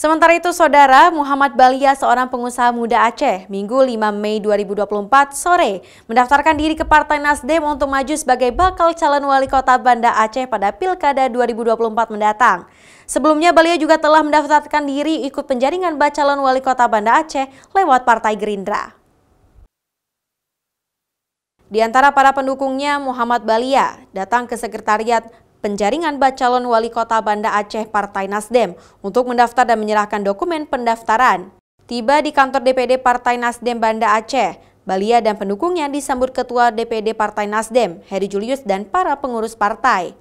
Sementara itu, Saudara Muhammad Balia, seorang pengusaha muda Aceh, Minggu 5 Mei 2024 sore mendaftarkan diri ke Partai Nasdem untuk maju sebagai bakal calon wali kota Banda Aceh pada Pilkada 2024 mendatang. Sebelumnya, Balia juga telah mendaftarkan diri ikut penjaringan calon wali kota Banda Aceh lewat Partai Gerindra. Di antara para pendukungnya, Muhammad Balia datang ke sekretariat penjaringan calon wali kota Banda Aceh Partai Nasdem untuk mendaftar dan menyerahkan dokumen pendaftaran. Tiba di kantor DPD Partai Nasdem Banda Aceh, Balia dan pendukungnya disambut Ketua DPD Partai Nasdem, Heri Julius, dan para pengurus partai.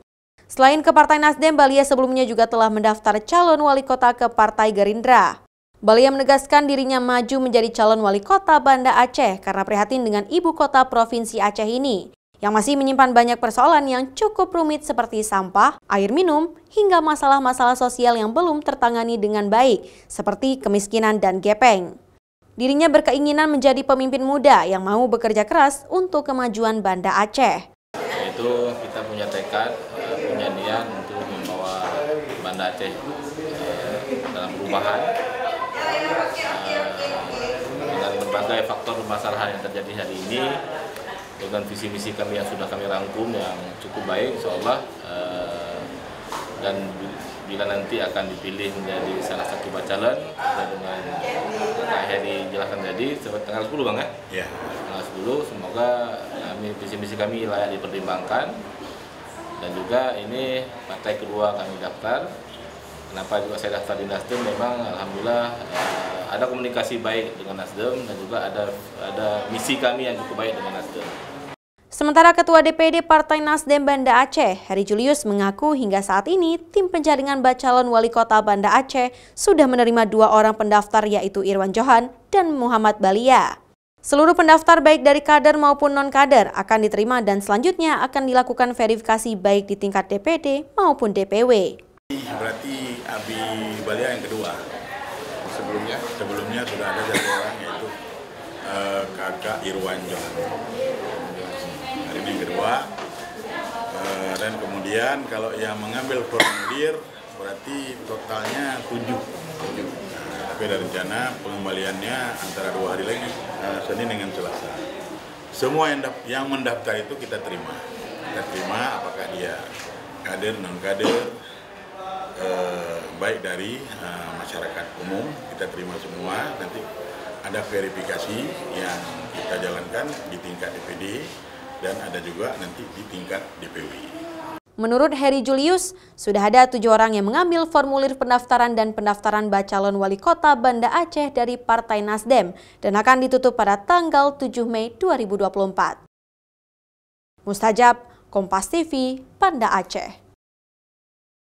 Selain ke Partai Nasdem, Balia sebelumnya juga telah mendaftar calon wali kota ke Partai Gerindra. Balia menegaskan dirinya maju menjadi calon wali kota Banda Aceh karena prihatin dengan ibu kota provinsi Aceh ini, yang masih menyimpan banyak persoalan yang cukup rumit seperti sampah, air minum, hingga masalah-masalah sosial yang belum tertangani dengan baik, seperti kemiskinan dan gepeng. Dirinya berkeinginan menjadi pemimpin muda yang mau bekerja keras untuk kemajuan Banda Aceh. Itu kita punya tekad, punya niat untuk membawa Banda Aceh dalam perubahan dengan berbagai faktor permasalahan yang terjadi hari ini. Dengan visi misi kami yang sudah kami rangkum yang cukup baik, insyaallah, dan bila nanti akan dipilih menjadi salah satu bacalon dengan Pak Heri jelaskan tadi tanggal 10 Bang ya? Tanggal 10, semoga visi misi kami layak dipertimbangkan, dan juga ini partai kedua kami daftar. Kenapa juga saya daftar di Nasdem? Memang alhamdulillah ada komunikasi baik dengan Nasdem, dan juga ada misi kami yang cukup baik dengan Nasdem. Sementara Ketua DPD Partai Nasdem Banda Aceh, Heri Julius, mengaku hingga saat ini tim penjaringan calon wali kota Banda Aceh sudah menerima 2 orang pendaftar, yaitu Irwan Johan dan Muhammad Balia. Seluruh pendaftar baik dari kader maupun non-kader akan diterima dan selanjutnya akan dilakukan verifikasi baik di tingkat DPD maupun DPW. Berarti Abi Balia yang kedua. Sebelumnya sudah ada dari orang, yaitu kakak Irwan Johan. Hari ini yang kedua. Dan kemudian kalau yang mengambil formulir berarti totalnya 7. Tapi ada rencana pengembaliannya antara 2 hari lagi, Senin dengan Selasa. Semua yang mendaftar itu kita terima. Kita terima apakah dia kader, non-kader, baik dari masyarakat umum, kita terima semua. Nanti ada verifikasi yang kita jalankan di tingkat DPD dan ada juga nanti di tingkat DPW. Menurut Heri Julius, sudah ada 7 orang yang mengambil formulir pendaftaran dan pendaftaran calon wali kota Banda Aceh dari Partai Nasdem dan akan ditutup pada tanggal 7 Mei 2024. Mustajab, Kompas TV, Banda Aceh.